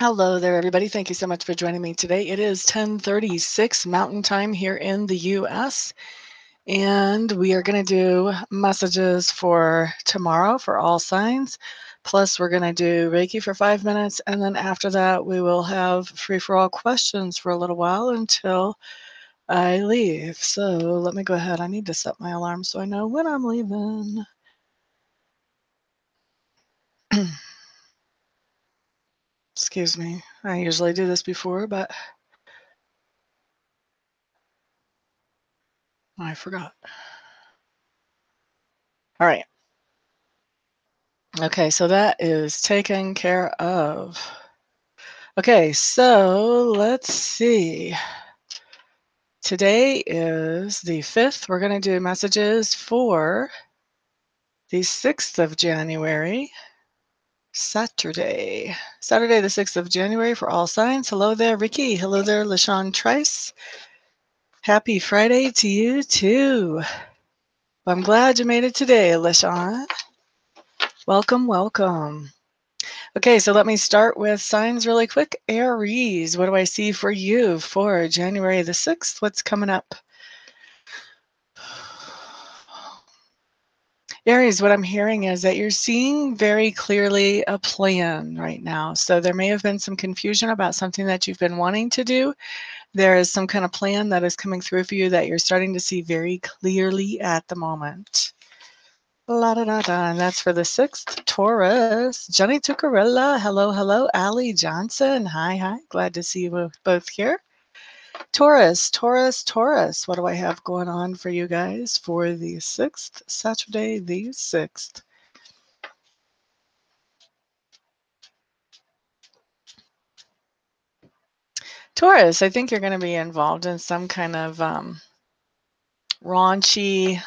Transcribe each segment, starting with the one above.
Hello there, everybody. Thank you so much for joining me today. It is 10:36 Mountain Time here in the US, and we are going to do messages for tomorrow for all signs. Plus, we're going to do Reiki for 5 minutes, and then after that, we will have free-for-all questions for a little while until I leave. So let me go ahead. I need to set my alarm so I know when I'm leaving. Excuse me. I usually do this before, but I forgot. All right. Okay, so that is taken care of. Okay, so let's see. Today is the 5th. We're going to do messages for the 6th of January, Saturday. Saturday, the 6th of January for all signs. Hello there, Ricky. Hello there, LaShawn Trice. Happy Friday to you, too. I'm glad you made it today, LaShawn. Welcome, welcome. Okay, so let me start with signs really quick. Aries, what do I see for you for January the 6th? What's coming up? Aries, what I'm hearing is that you're seeing very clearly a plan right now. So there may have been some confusion about something that you've been wanting to do. There is some kind of plan that is coming through for you that you're starting to see very clearly at the moment. La da da da, and that's for the 6th. Taurus, Johnny Tucarella, hello, hello. Allie Johnson, hi, hi. Glad to see you both here. Taurus, Taurus, Taurus. What do I have going on for you guys for the 6th, Saturday the 6th? Taurus, I think you're going to be involved in some kind of raunchy,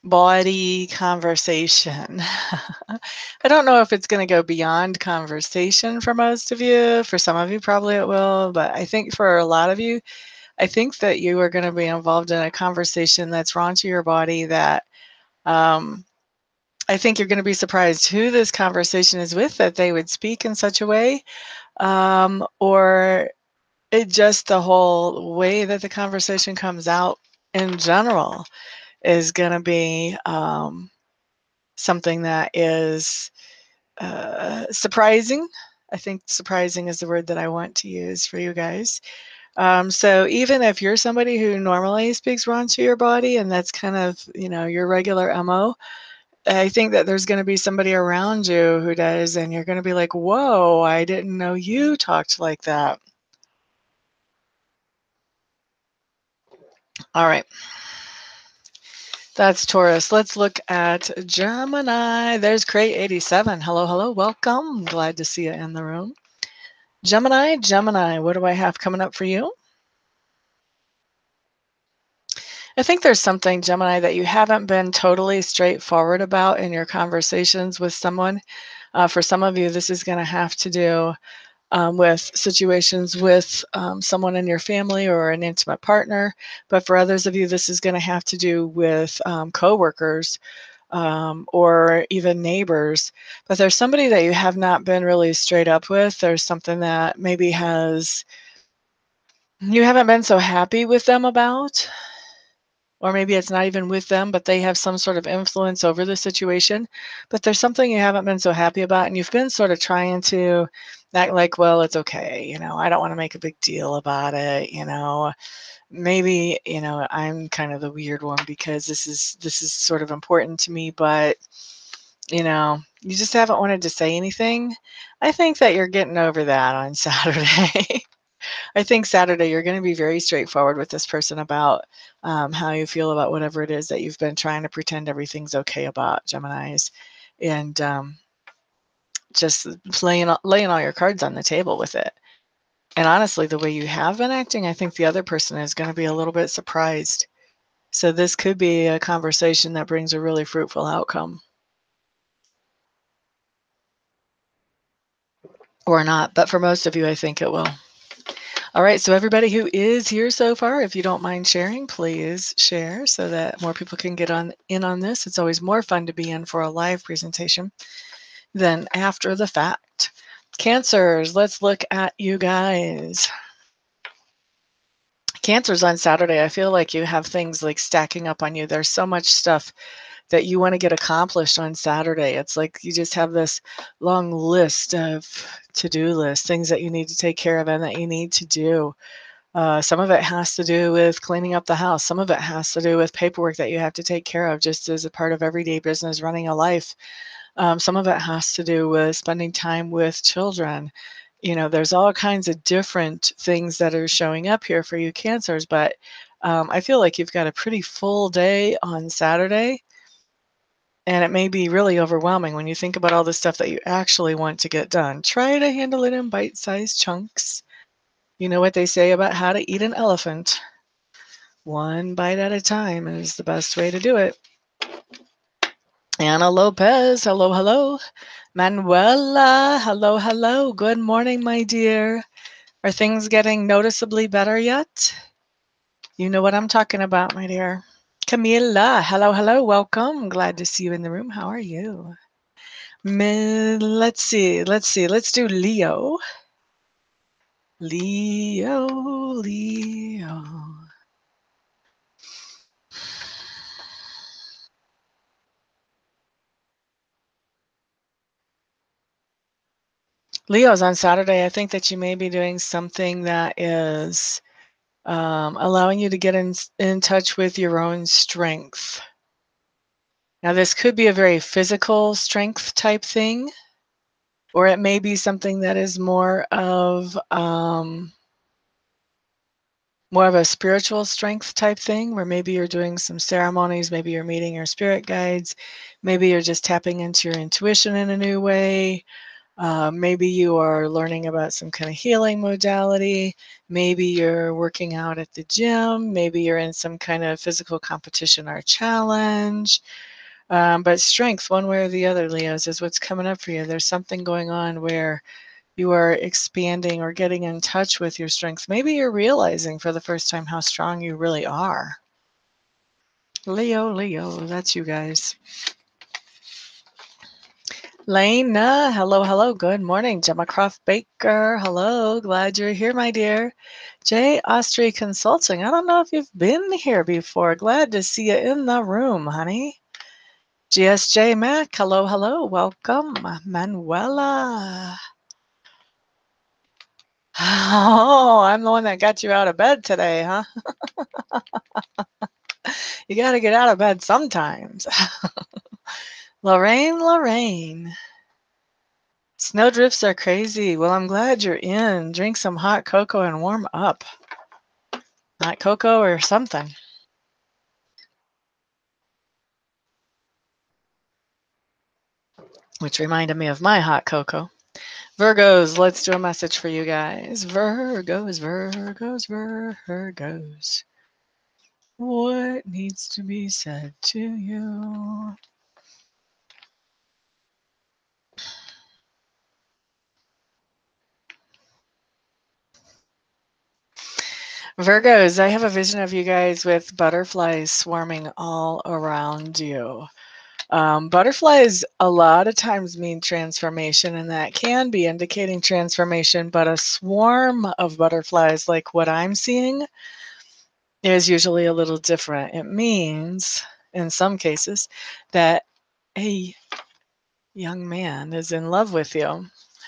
body conversation. I don't know if it's going to go beyond conversation for most of you. For some of you, probably it will. But I think for a lot of you, I think that you are going to be involved in a conversation that's raunchy your body that I think you're going to be surprised who this conversation is with, that they would speak in such a way, or it just the whole way that the conversation comes out in general is going to be something that is surprising. I think surprising is the word that I want to use for you guys. So even if you're somebody who normally speaks raw to your body and that's kind of, your regular MO, I think that there's going to be somebody around you who does, and you're going to be like, whoa, I didn't know you talked like that. All right. That's Taurus. Let's look at Gemini. There's Crate87. Hello, hello. Welcome. Glad to see you in the room. Gemini, Gemini, what do I have coming up for you? I think there's something, Gemini, that you haven't been totally straightforward about in your conversations with someone. For some of you, this is going to have to do with situations with someone in your family or an intimate partner. But for others of you, this is going to have to do with coworkers or even neighbors. But there's somebody that you have not been really straight up with. There's something that maybe you haven't been so happy with them about. Or maybe it's not even with them, but they have some sort of influence over the situation. But there's something you haven't been so happy about, and you've been sort of trying to act like, well, it's okay. I don't want to make a big deal about it. Maybe, I'm kind of the weird one because this is sort of important to me, but you just haven't wanted to say anything. I think that you're getting over that on Saturday. I think Saturday you're going to be very straightforward with this person about how you feel about whatever it is that you've been trying to pretend everything's okay about, Geminis, and just laying all your cards on the table with it. And honestly, the way you have been acting, I think the other person is going to be a little bit surprised. So this could be a conversation that brings a really fruitful outcome. Or not, but for most of you, I think it will. All right, so everybody who is here so far, if you don't mind sharing, please share so that more people can get in on this. It's always more fun to be in for a live presentation than after the fact. Cancers, let's look at you guys. Cancers on Saturday, I feel like you have things like stacking up on you. There's so much stuff that you want to get accomplished on Saturday. It's like you just have this long list of to-do lists, things that you need to take care of and that you need to do. Some of it has to do with cleaning up the house. Some of it has to do with paperwork that you have to take care of just as a part of everyday business running a life. Some of it has to do with spending time with children. There's all kinds of different things that are showing up here for you Cancers, but I feel like you've got a pretty full day on Saturday, and it may be really overwhelming when you think about all the stuff that you actually want to get done. Try to handle it in bite-sized chunks. You know what they say about how to eat an elephant. One bite at a time is the best way to do it. Anna Lopez, hello, hello. Manuela, hello, hello. Good morning, my dear. Are things getting noticeably better yet? You know what I'm talking about, my dear. Camila, hello, hello. Welcome. Glad to see you in the room. How are you? Let's see. Let's do Leo. Leo. Leo's on Saturday. I think that you may be doing something that is allowing you to get in touch with your own strength. Now, this could be a very physical strength type thing, or it may be something that is more of a spiritual strength type thing, where maybe you're doing some ceremonies, maybe you're meeting your spirit guides, maybe you're just tapping into your intuition in a new way. Maybe you are learning about some kind of healing modality. Maybe you're working out at the gym. Maybe you're in some kind of physical competition or challenge. But strength, one way or the other, Leos, is what's coming up for you. There's something going on where you are expanding or getting in touch with your strength. Maybe you're realizing for the first time how strong you really are. Leo, that's you guys. Lena, hello, hello. Good morning. Gemma Croft Baker, hello. Glad you're here, my dear. Jay Austri Consulting. I don't know if you've been here before. Glad to see you in the room, honey. GSJ Mac, hello, hello. Welcome. Manuela. Oh, I'm the one that got you out of bed today, huh? You got to get out of bed sometimes. Lorraine. Snowdrifts are crazy. Well, I'm glad you're in. Drink some hot cocoa and warm up. Hot cocoa or something. Which reminded me of my hot cocoa. Virgos, let's do a message for you guys. Virgos. What needs to be said to you? Virgos, I have a vision of you guys with butterflies swarming all around you. Butterflies a lot of times mean transformation, and that can be indicating transformation, but a swarm of butterflies like what I'm seeing is usually a little different. It means, in some cases, that a young man is in love with you.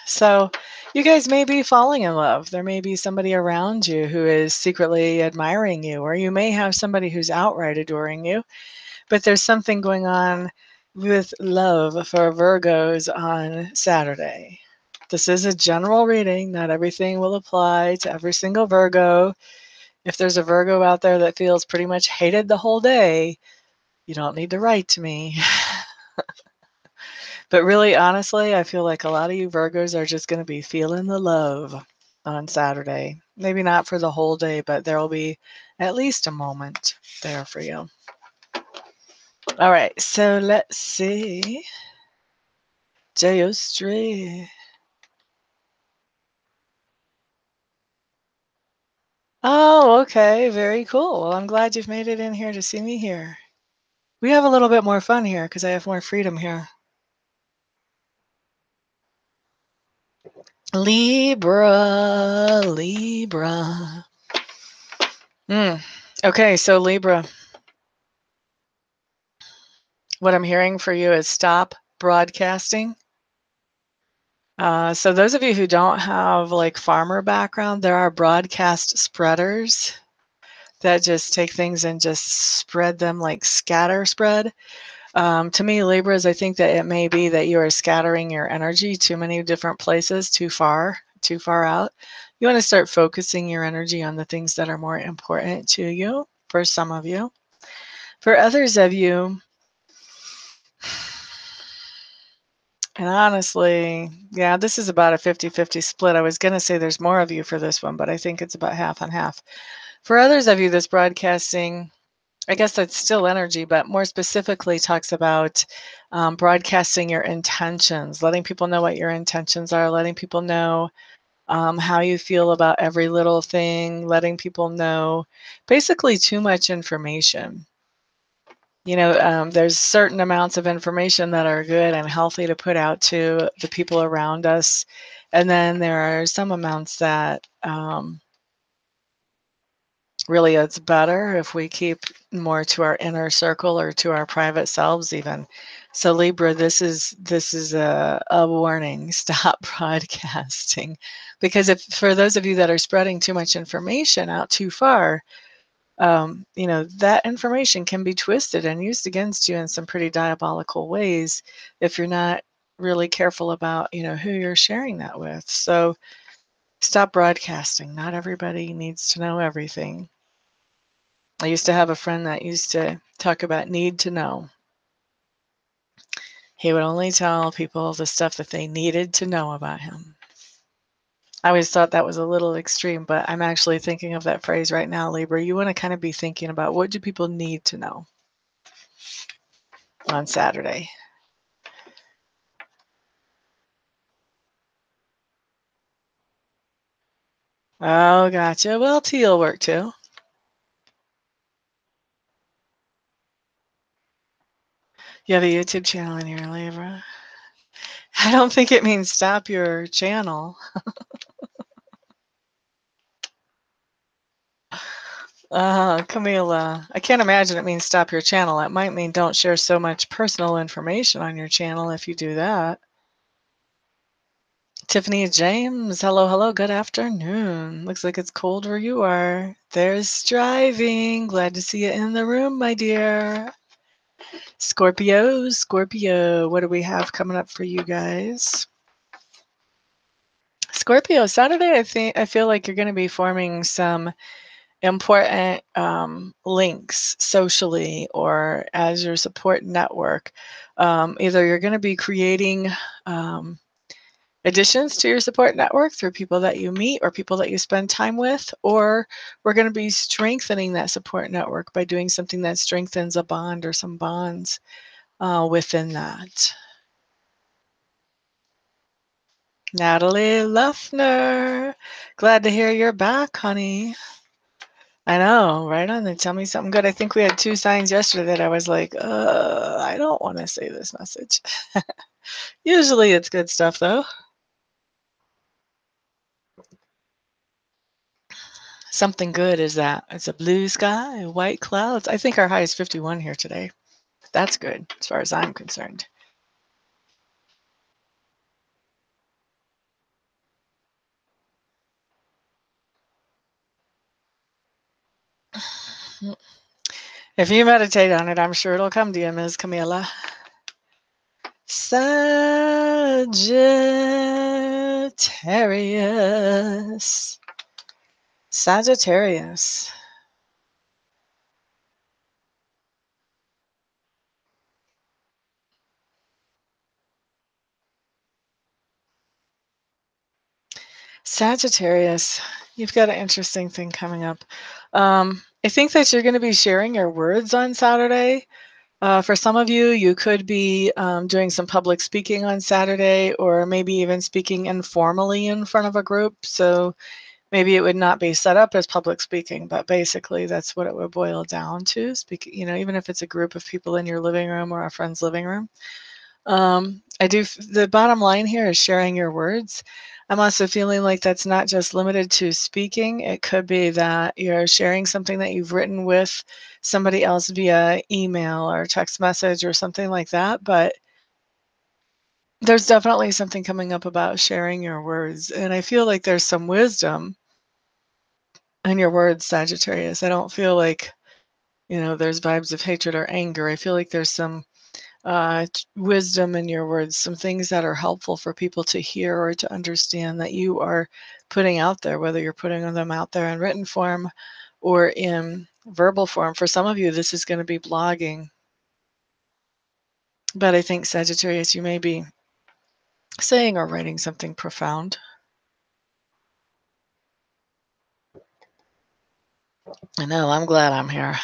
So you guys may be falling in love. There may be somebody around you who is secretly admiring you, or you may have somebody who's outright adoring you. But there's something going on with love for Virgos on Saturday. This is a general reading. Not everything will apply to every single Virgo. If there's a Virgo out there that feels pretty much hated the whole day, you don't need to write to me. But really, honestly, I feel like a lot of you Virgos are just going to be feeling the love on Saturday. Maybe not for the whole day, but there will be at least a moment there for you. All right, so let's see. Jayostri. Oh, okay. Very cool. Well, I'm glad you've made it in here to see me here. We have a little bit more fun here because I have more freedom here. Libra, Libra. Okay, so Libra, what I'm hearing for you is stop broadcasting. So those of you who don't have like farmer background, there are broadcast spreaders that just take things and just spread them like scatter spread. To me, Libras, I think that it may be that you are scattering your energy too many different places, too far out. You want to start focusing your energy on the things that are more important to you, for some of you. For others of you, and honestly, yeah, this is about a 50-50 split. I was going to say there's more of you for this one, but I think it's about half and half. For others of you, this broadcasting, I guess that's still energy, but more specifically talks about broadcasting your intentions, letting people know what your intentions are, letting people know how you feel about every little thing, letting people know basically too much information. You know, there's certain amounts of information that are good and healthy to put out to the people around us. And then there are some amounts that really it's better if we keep more to our inner circle or to our private selves even. So Libra, this is a warning. Stop broadcasting. Because if for those of you that are spreading too much information out too far, you know, that information can be twisted and used against you in some pretty diabolical ways if you're not really careful about, you know, who you're sharing that with. So stop broadcasting. Not everybody needs to know everything. I used to have a friend that used to talk about need to know. He would only tell people the stuff that they needed to know about him. I always thought that was a little extreme, but I'm actually thinking of that phrase right now, Libra. You want to kind of be thinking about what do people need to know on Saturday. Oh, gotcha. Well, tea will work too. You have a YouTube channel in here, Libra. I don't think it means stop your channel. Camila, I can't imagine it means stop your channel. It might mean don't share so much personal information on your channel if you do that. Tiffany James, hello, hello, good afternoon. Looks like it's cold where you are. There's driving. Glad to see you in the room, my dear. Scorpio, Scorpio, what do we have coming up for you guys? Scorpio, Saturday, I feel like you're going to be forming some important links socially or as your support network. Either you're going to be creating additions to your support network through people that you meet or people that you spend time with, or we're going to be strengthening that support network by doing something that strengthens a bond or some bonds within that. Natalie Luffner, glad to hear you're back, honey. I know, right on. They tell me something good. I think we had 2 signs yesterday that I was like, I don't want to say this message. Usually it's good stuff, though. Something good is that. It's a blue sky, white clouds. I think our high is 51 here today. That's good as far as I'm concerned. If you meditate on it, I'm sure it'll come to you, Ms. Camila. Sagittarius. Sagittarius. Sagittarius, you've got an interesting thing coming up. I think that you're going to be sharing your words on Saturday. For some of you, you could be doing some public speaking on Saturday, or maybe even speaking informally in front of a group. So maybe it would not be set up as public speaking, but basically that's what it would boil down to. Speak, you know, even if it's a group of people in your living room or a friend's living room. I The bottom line here is sharing your words. I'm also feeling like that's not just limited to speaking. It could be that you're sharing something that you've written with somebody else via email or text message or something like that. But there's definitely something coming up about sharing your words. And I feel like there's some wisdom in your words, Sagittarius. I don't feel like, there's vibes of hatred or anger. I feel like there's some wisdom in your words, some things that are helpful for people to hear or to understand that you are putting out there, whether you're putting them out there in written form or in verbal form. For some of you, this is going to be blogging. But I think, Sagittarius, you may be saying or writing something profound. I know, I'm glad I'm here.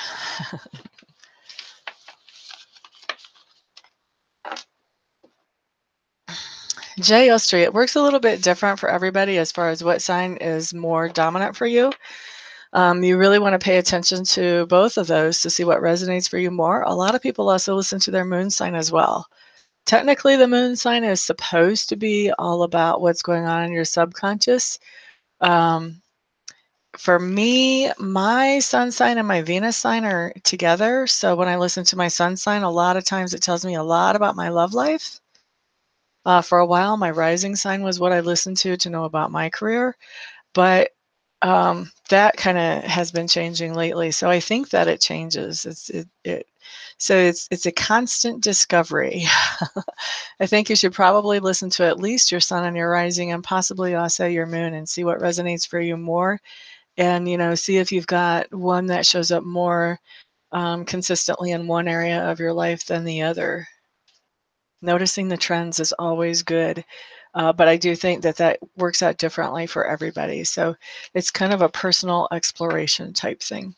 Street, it works a little bit different for everybody as far as what sign is more dominant for you. You really want to pay attention to both of those to see what resonates for you more. A lot of people also listen to their moon sign as well. Technically, the moon sign is supposed to be all about what's going on in your subconscious. For me, my sun sign and my Venus sign are together. So when I listen to my sun sign, a lot of times it tells me a lot about my love life. For a while, my rising sign was what I listened to know about my career. But that kind of has been changing lately. So I think that it changes. So it's a constant discovery. I think you should probably listen to at least your sun and your rising and possibly also your moon and see what resonates for you more. And, see if you've got one that shows up more consistently in one area of your life than the other. Noticing the trends is always good. But I do think that works out differently for everybody. So it's kind of a personal exploration type thing.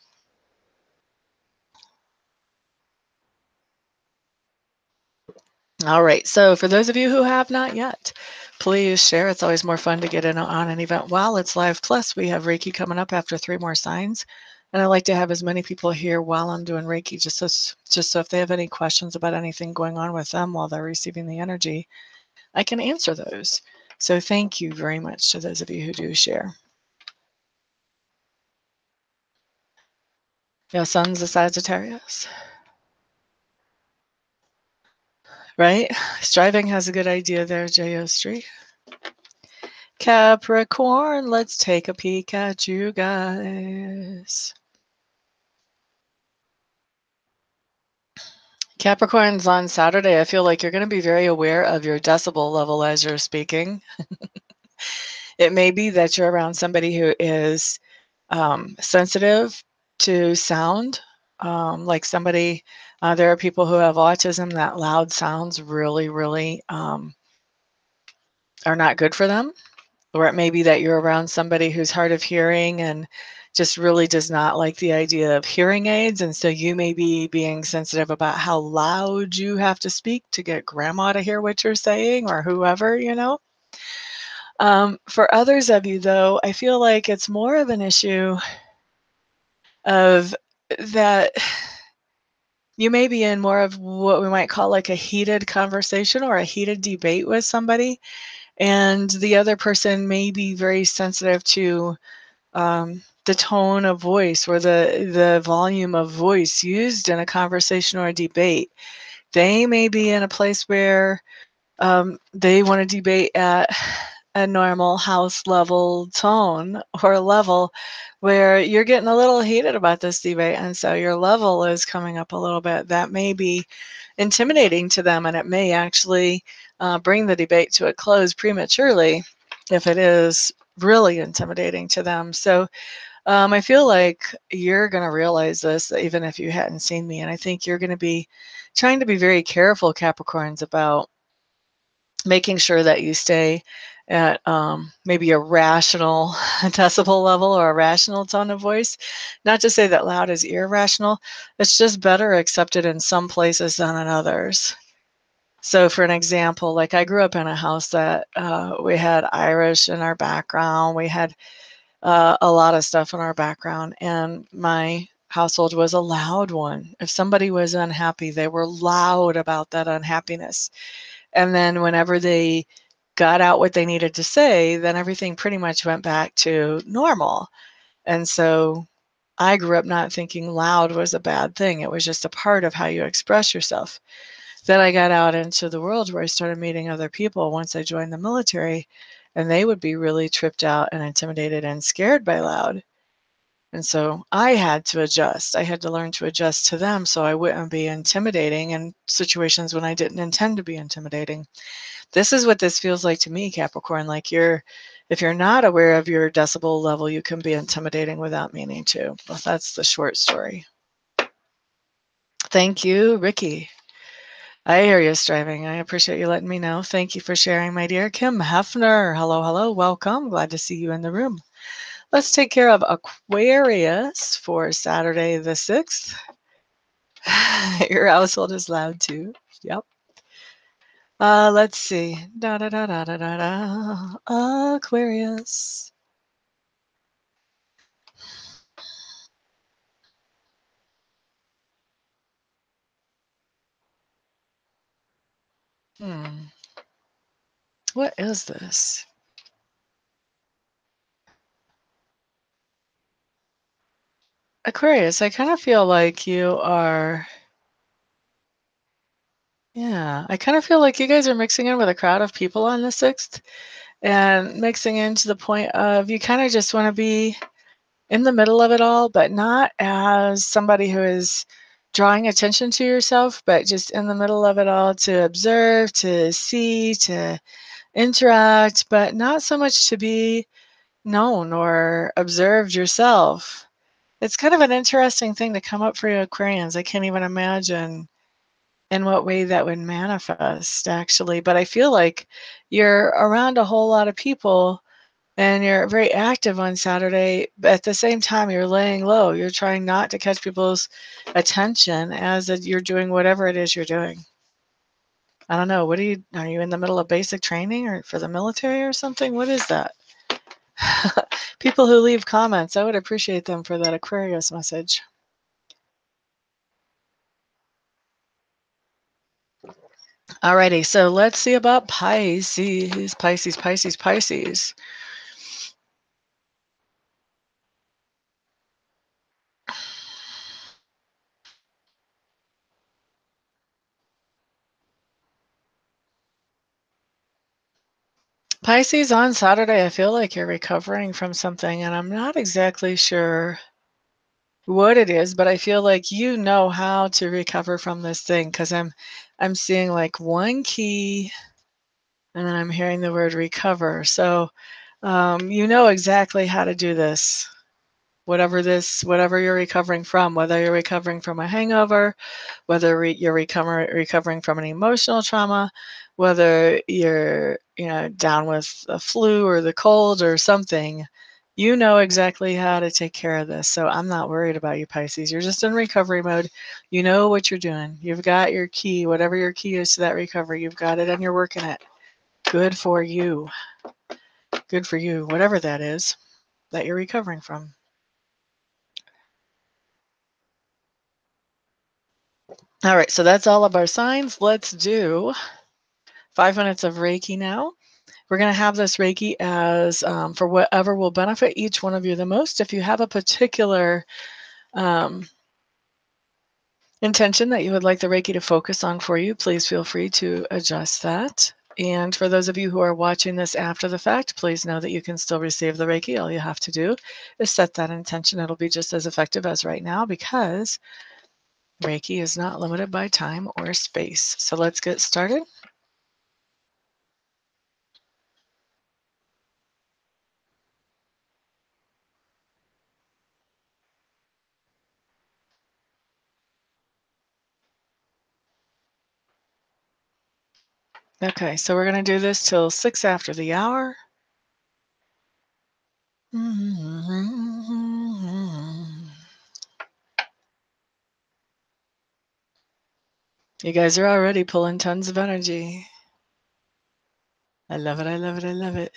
All right. So for those of you who have not yet, please share. It's always more fun to get in on an event while it's live. Plus, we have Reiki coming up after 3 more signs. And I like to have as many people here while I'm doing Reiki, just so if they have any questions about anything going on with them while they're receiving the energy, I can answer those. So thank you very much to those of you who do share. Your son's a Sagittarius, right? Striving has a good idea there, J.O. Street. Capricorn, let's take a peek at you guys. Capricorn's on Saturday. I feel like you're going to be very aware of your decibel level as you're speaking. It may be that you're around somebody who is sensitive to sound, like somebody, there are people who have autism that loud sounds really, really are not good for them. Or it may be that you're around somebody who's hard of hearing and just really does not like the idea of hearing aids. And so you may be being sensitive about how loud you have to speak to get grandma to hear what you're saying or whoever, For others of you, though, I feel like it's more of an issue of that you may be in more of what we might call like a heated conversation or a heated debate with somebody. And the other person may be very sensitive to the tone of voice or the volume of voice used in a conversation or a debate. They may be in a place where they want to debate at a normal house level tone or level where you're getting a little heated about this debate. And so your level is coming up a little bit. That may be intimidating to them, and it may actually bring the debate to a close prematurely if it is really intimidating to them. So I feel like you're going to realize this even if you hadn't seen me. And I think you're going to be trying to be very careful, Capricorns, about making sure that you stay at maybe a rational decibel level or a rational tone of voice. Not to say that loud is irrational. It's just better accepted in some places than in others. So for an example, like I grew up in a house that we had Irish in our background. We had a lot of stuff in our background, and my household was a loud one. If somebody was unhappy, they were loud about that unhappiness. And then whenever they got out what they needed to say, then everything pretty much went back to normal. And so I grew up not thinking loud was a bad thing. It was just a part of how you express yourself. Then I got out into the world where I started meeting other people once I joined the military, and they would be really tripped out and intimidated and scared by loud. And so I had to adjust. I had to learn to adjust to them so I wouldn't be intimidating in situations when I didn't intend to be intimidating. This is what this feels like to me, Capricorn. Like if you're not aware of your decibel level, you can be intimidating without meaning to. Well, that's the short story. Thank you, Ricky. I hear you striving. I appreciate you letting me know. Thank you for sharing, my dear. Kim Hefner. Hello, hello. Welcome. Glad to see you in the room. Let's take care of Aquarius for Saturday the 6th. Your household is loud too. Yep. Let's see. Da da da da da da da. Aquarius. What is this? Aquarius, I kind of feel like you are. Yeah, I kind of feel like you guys are mixing in with a crowd of people on the 6th and mixing in to the point of you kind of just want to be in the middle of it all, but not as somebody who is drawing attention to yourself, but just in the middle of it all to observe, to see, to interact, but not so much to be known or observed yourself. It's kind of an interesting thing to come up for you Aquarians. I can't even imagine in what way that would manifest, actually. But I feel like you're around a whole lot of people and you're very active on Saturday, but at the same time, you're laying low. You're trying not to catch people's attention as you're doing whatever it is you're doing. I don't know. Are you in the middle of basic training or for the military or something? What is that? People who leave comments, I would appreciate them for that Aquarius message. Alrighty, so let's see about Pisces. Pisces, Pisces, Pisces. Pisces on Saturday, I feel like you're recovering from something, and I'm not exactly sure what it is, but I feel like you know how to recover from this thing because I'm seeing like one key, and then I'm hearing the word recover. So you know exactly how to do this. Whatever you're recovering from, whether you're recovering from a hangover, whether you're recovering from an emotional trauma, whether you're down with the flu or the cold or something, you know exactly how to take care of this. So I'm not worried about you, Pisces. You're just in recovery mode. You know what you're doing. You've got your key, whatever your key is to that recovery. You've got it and you're working it. Good for you. Good for you, whatever that is that you're recovering from. All right, so that's all of our signs. Let's do 5 minutes of Reiki now. We're going to have this Reiki as for whatever will benefit each one of you the most. If you have a particular intention that you would like the Reiki to focus on for you, please feel free to adjust that. And for those of you who are watching this after the fact, please know that you can still receive the Reiki. All you have to do is set that intention. It'll be just as effective as right now because Reiki is not limited by time or space. So let's get started. Okay, so we're going to do this till 6 after the hour. You guys are already pulling tons of energy. I love it, I love it, I love it.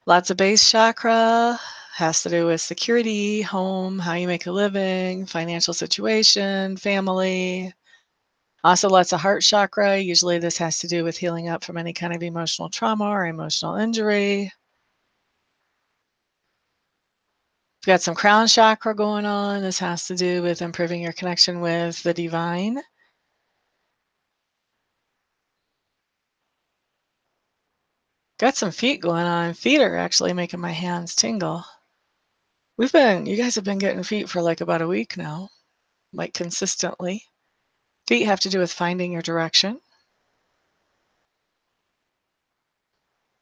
Lots of base chakra, has to do with security, home, how you make a living, financial situation, family. Also, lots of heart chakra. Usually this has to do with healing up from any kind of emotional trauma or emotional injury. We've got some crown chakra going on. This has to do with improving your connection with the divine. Got some feet going on. Feet are actually making my hands tingle. You guys have been getting feet for like about a week now, like consistently. Feet have to do with finding your direction.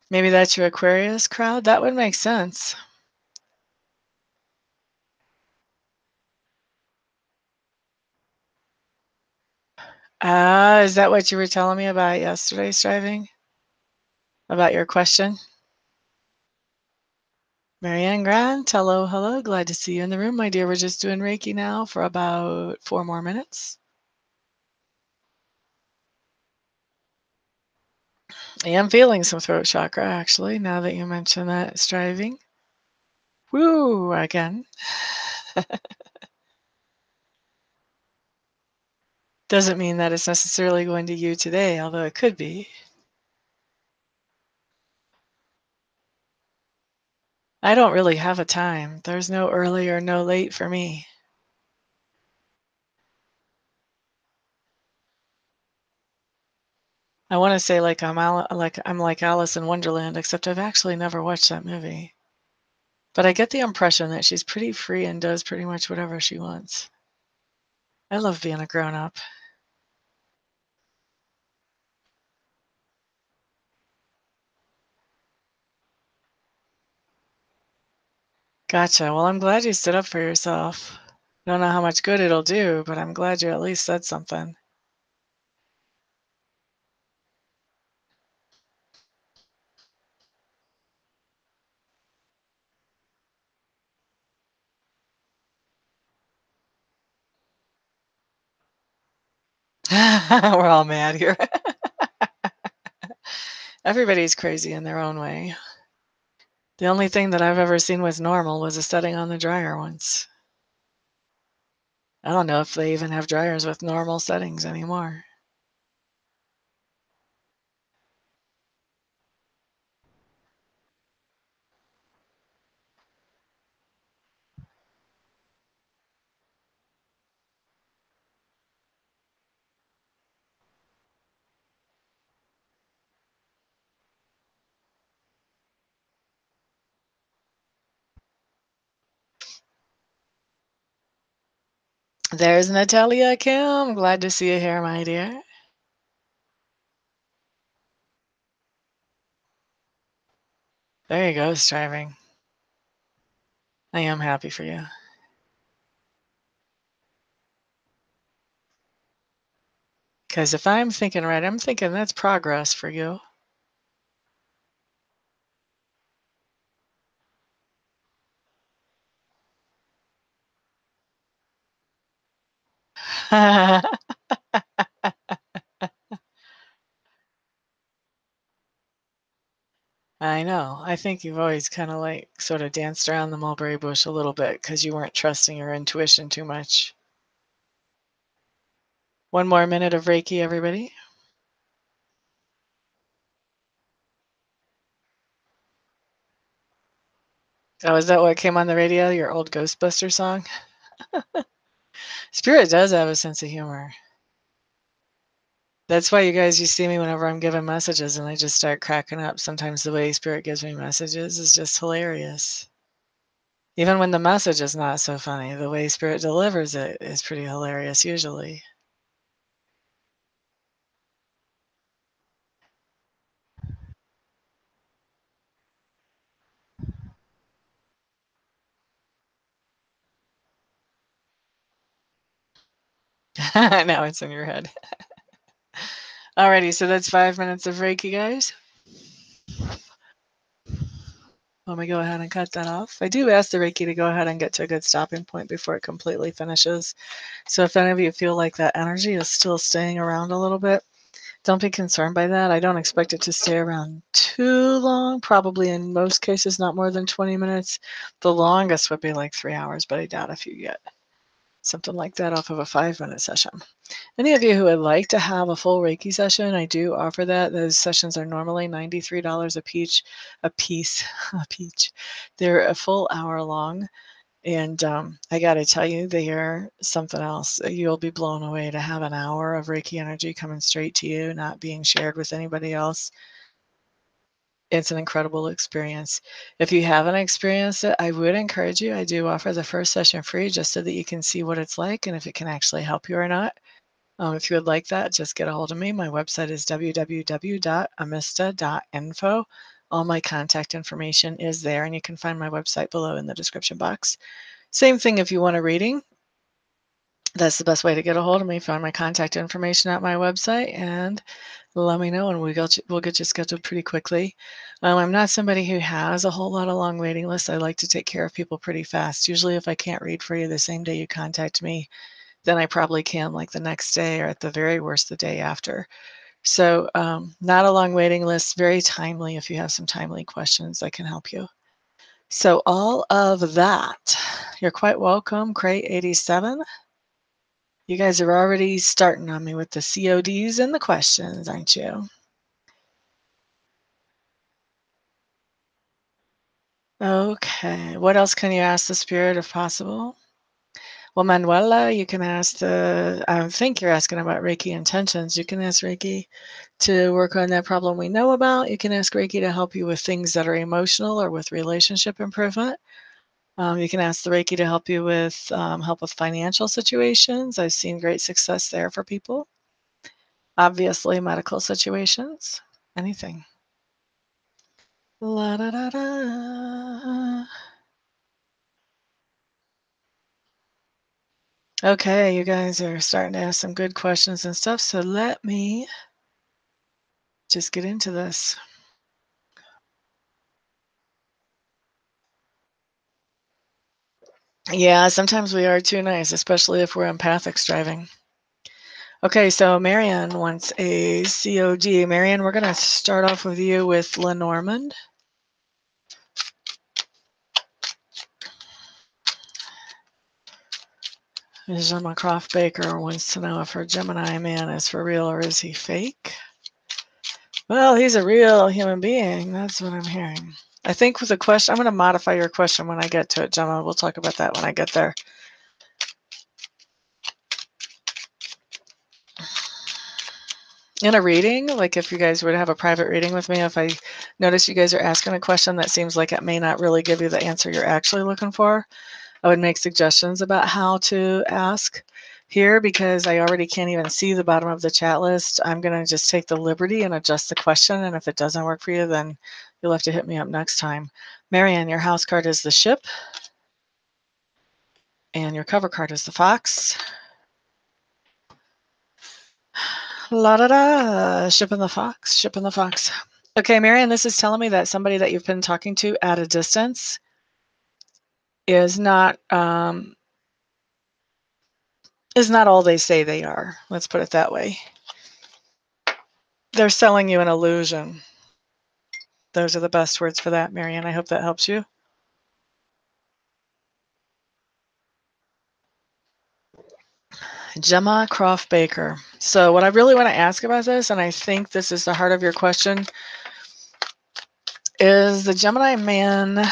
Maybe that's your Aquarius crowd. That would make sense. Is that what you were telling me about yesterday, striving? About your question? Marianne Grant, hello, hello. Glad to see you in the room, my dear. We're just doing Reiki now for about 4 more minutes. I am feeling some throat chakra, actually, now that you mention that, striving. Woo, again. Doesn't mean that it's necessarily going to you today, although it could be. I don't really have a time. There's no early or no late for me. I want to say like I'm like Alice in Wonderland, except I've actually never watched that movie. But I get the impression that she's pretty free and does pretty much whatever she wants. I love being a grown-up. Gotcha. Well, I'm glad you stood up for yourself. Don't know how much good it'll do, but I'm glad you at least said something. We're all mad here. Everybody's crazy in their own way. The only thing that I've ever seen was normal was a setting on the dryer once. I don't know if they even have dryers with normal settings anymore. There's Natalia Kim. Glad to see you here, my dear. There you go, striving. I am happy for you. Because if I'm thinking right, I'm thinking that's progress for you. I know. I think you've always kind of like sort of danced around the mulberry bush a little bit because you weren't trusting your intuition too much. 1 more minute of Reiki, everybody. Oh, is that what came on the radio? Your old Ghostbuster song? Spirit does have a sense of humor. That's why you see me whenever I'm giving messages and I just start cracking up. Sometimes the way Spirit gives me messages is just hilarious. Even when the message is not so funny, the way Spirit delivers it is pretty hilarious usually. Now it's in your head. Alrighty, so that's 5 minutes of Reiki, guys. Let me go ahead and cut that off. I do ask the Reiki to go ahead and get to a good stopping point before it completely finishes. So if any of you feel like that energy is still staying around a little bit, don't be concerned by that. I don't expect it to stay around too long, probably in most cases not more than 20 minutes. The longest would be like 3 hours, but I doubt if you get. something like that off of a 5-minute session. Any of you who would like to have a full Reiki session, I do offer that. Those sessions are normally $93 a piece, a peach. They're a full hour long. And I got to tell you, they are something else. You'll be blown away to have an hour of Reiki energy coming straight to you, not being shared with anybody else. It's an incredible experience. If you haven't experienced it, I would encourage you. I do offer the first session free just so that you can see what it's like and if it can actually help you or not. If you would like that, just get a hold of me. My website is www.amista.info. All my contact information is there, and you can find my website below in the description box. Same thing if you want a reading. That's the best way to get a hold of me. Find my contact information at my website and let me know, and we'll get you scheduled pretty quickly. I'm not somebody who has a whole lot of long waiting lists. I like to take care of people pretty fast. Usually if I can't read for you the same day you contact me, then I probably can like the next day or at the very worst the day after. So not a long waiting list, very timely. If you have some timely questions, I can help you. So all of that, you're quite welcome, Cray87. You guys are already starting on me with the CODs and the questions, aren't you? Okay, what else can you ask the spirit if possible? Well, Manuela, you can ask I think you're asking about Reiki intentions. You can ask Reiki to work on that problem we know about. You can ask Reiki to help you with things that are emotional or with relationship improvement. You can ask the Reiki to help you with help with financial situations. I've seen great success there for people. Obviously, medical situations, anything. La da da da. Okay, you guys are starting to ask some good questions and stuff, so let me just get into this. Yeah, sometimes we are too nice, especially if we're empathic striving. Okay, so Marianne wants a COD. Marianne, we're going to start off with you with Lenormand. Gemma Croft Baker wants to know if her Gemini man is for real or is he fake? Well, he's a real human being. That's what I'm hearing. I think with the question, I'm going to modify your question when I get to it, Gemma. We'll talk about that when I get there. In a reading, like if you guys were to have a private reading with me, if I notice you guys are asking a question that seems like it may not really give you the answer you're actually looking for, I would make suggestions about how to ask here because I already can't even see the bottom of the chat list. I'm going to just take the liberty and adjust the question. And if it doesn't work for you, then you'll have to hit me up next time. Marianne, your house card is the ship. And your cover card is the fox. La da da, ship and the fox, ship and the fox. Okay, Marianne, this is telling me that somebody that you've been talking to at a distance is not all they say they are. Let's put it that way. They're selling you an illusion. Those are the best words for that, Marianne. I hope that helps you. Gemma Croft Baker. So what I really want to ask about this, and I think this is the heart of your question, is the Gemini man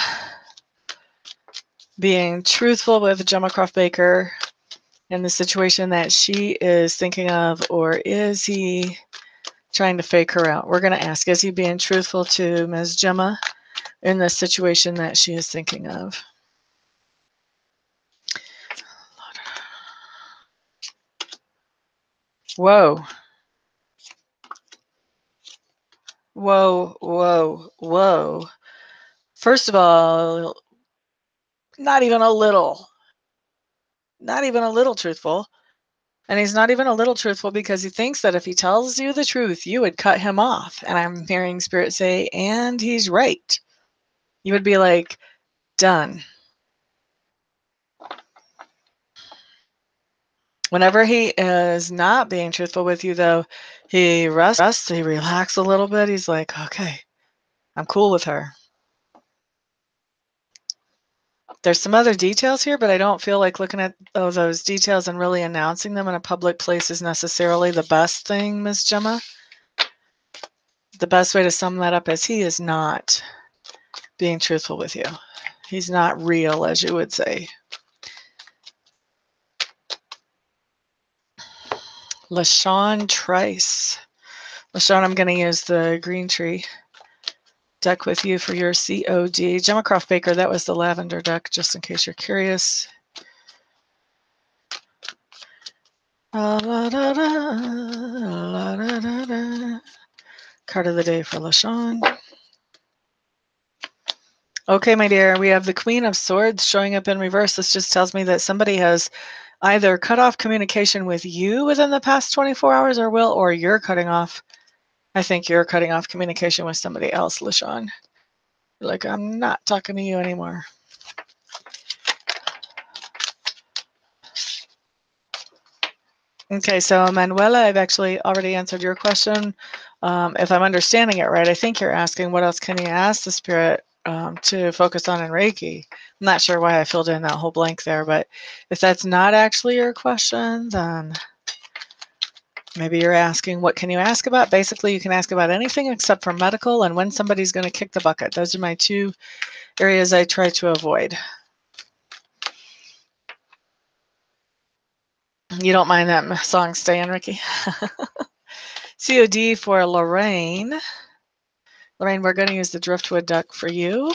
being truthful with Gemma Croft Baker in the situation that she is thinking of, or is he trying to fake her out? We're going to ask, is he being truthful to Ms. Gemma in the situation that she is thinking of? Whoa. Whoa, whoa, whoa. First of all, not even a little truthful. And he's not even a little truthful because he thinks that if he tells you the truth, you would cut him off. And I'm hearing Spirit say, and he's right. You would be like, done. Whenever he is not being truthful with you, though, he rests, he relaxes a little bit. He's like, okay, I'm cool with her. There's some other details here, but I don't feel like looking at those details and really announcing them in a public place is necessarily the best thing, Ms. Gemma. The best way to sum that up is he is not being truthful with you. He's not real, as you would say. LaShawn Trice. LaShawn, I'm going to use the green tree deck with you for your COD. Gemma Croft Baker, that was the lavender deck, just in case you're curious. Card of the day for LaShawn. Okay, my dear, we have the Queen of Swords showing up in reverse. This just tells me that somebody has either cut off communication with you within the past 24 hours or you're cutting off. I think you're cutting off communication with somebody else, LaShawn. Like, I'm not talking to you anymore. Okay, so Manuela, I've actually already answered your question. If I'm understanding it right, I think you're asking what else can you ask the spirit to focus on in Reiki. I'm not sure why I filled in that whole blank there, but if that's not actually your question, then maybe you're asking what can you ask about. Basically, you can ask about anything except for medical and when somebody's going to kick the bucket. Those are my two areas I try to avoid. You don't mind that song staying, Ricky? COD for Lorraine. Lorraine, we're going to use the Driftwood deck for you.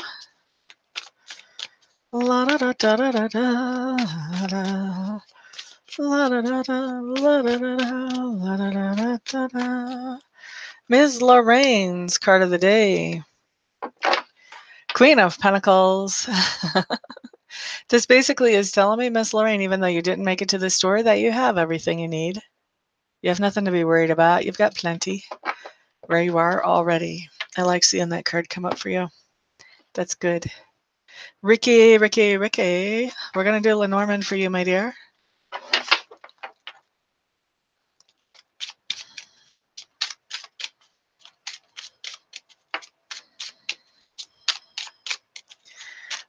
La da da da da da da. La da da da la da da da la da da da da. Ms. Lorraine's card of the day. Queen of Pentacles. This basically is telling me, Miss Lorraine, even though you didn't make it to the store, that you have everything you need. You have nothing to be worried about. You've got plenty where you are already. I like seeing that card come up for you. That's good. Ricky, Ricky, Ricky. We're going to do Lenormand for you, my dear.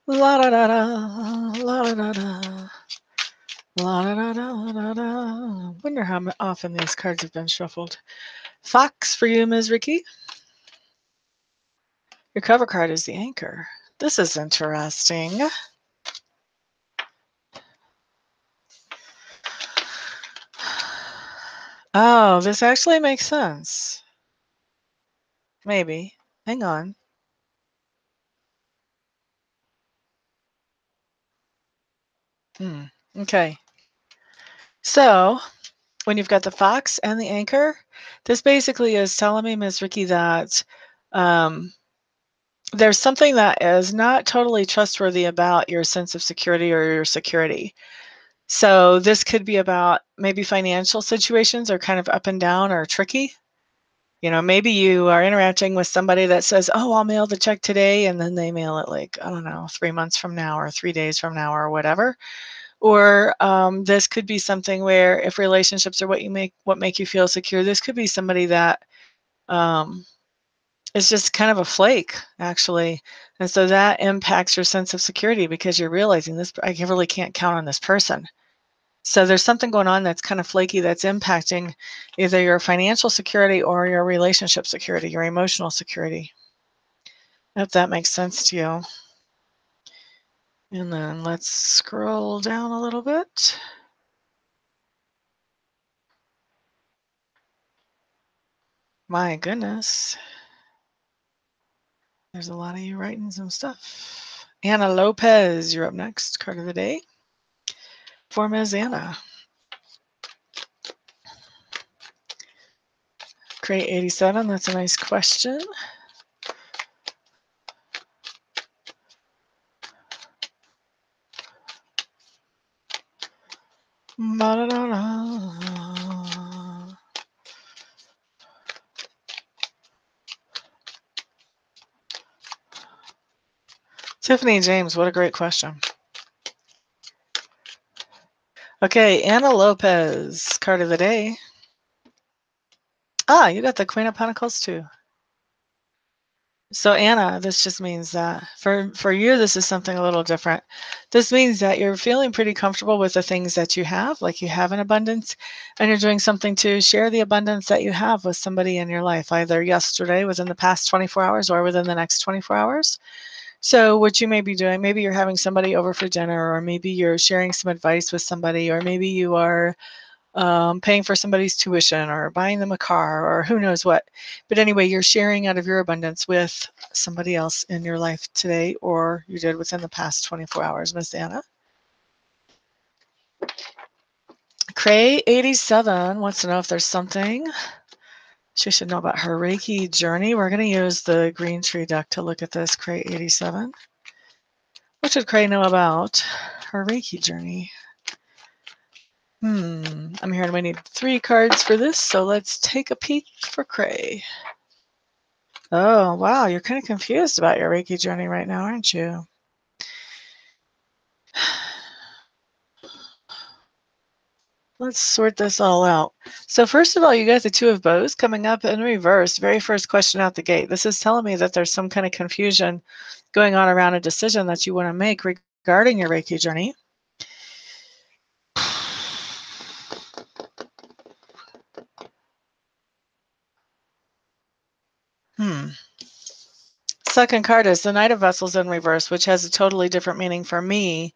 La da da da, la da da da. La da da da da da. Wonder how often these cards have been shuffled. Fox for you, Ms. Ricky. Your cover card is the Anchor. This is interesting. Oh, this actually makes sense. Maybe. Hang on. Okay. So, when you've got the Fox and the Anchor, this basically is telling me, Ms. Ricky, that there's something that is not totally trustworthy about your sense of security or your security. So this could be about maybe financial situations are kind of up and down or tricky. You know, maybe you are interacting with somebody that says, oh, I'll mail the check today, and then they mail it like, I don't know, 3 months from now or 3 days from now or whatever. Or this could be something where if relationships are what make you feel secure, this could be somebody that is just kind of a flake, actually. And so that impacts your sense of security because you're realizing this, I really can't count on this person. So there's something going on that's kind of flaky that's impacting either your financial security or your relationship security, your emotional security. If that makes sense to you. And then let's scroll down a little bit. My goodness. There's a lot of you writing some stuff. Anna Lopez, you're up next. Card of the day for Ms. Anna. Crate 87, that's a nice question. Tiffany James, what a great question. Okay, Anna Lopez, card of the day. Ah, you got the Queen of Pentacles too. So Anna, this just means that for you, this is something a little different. This means that you're feeling pretty comfortable with the things that you have, like you have an abundance, and you're doing something to share the abundance that you have with somebody in your life, either yesterday, within the past 24 hours, or within the next 24 hours. So what you may be doing, maybe you're having somebody over for dinner, or maybe you're sharing some advice with somebody, or maybe you are paying for somebody's tuition or buying them a car or who knows what. But anyway, you're sharing out of your abundance with somebody else in your life today, or you did within the past 24 hours, Miss Anna. Cray 87 wants to know if there's something she should know about her Reiki journey. We're going to use the green tree deck to look at this, Cray 87. What should Cray know about her Reiki journey? I'm hearing we need 3 cards for this, so let's take a peek for Cray. Oh, wow, you're kind of confused about your Reiki journey right now, aren't you? Let's sort this all out. So first of all, you got the Two of Bows coming up in reverse. Very first question out the gate. This is telling me that there's some kind of confusion going on around a decision that you want to make regarding your Reiki journey. Second card is the Knight of Vessels in reverse, which has a totally different meaning for me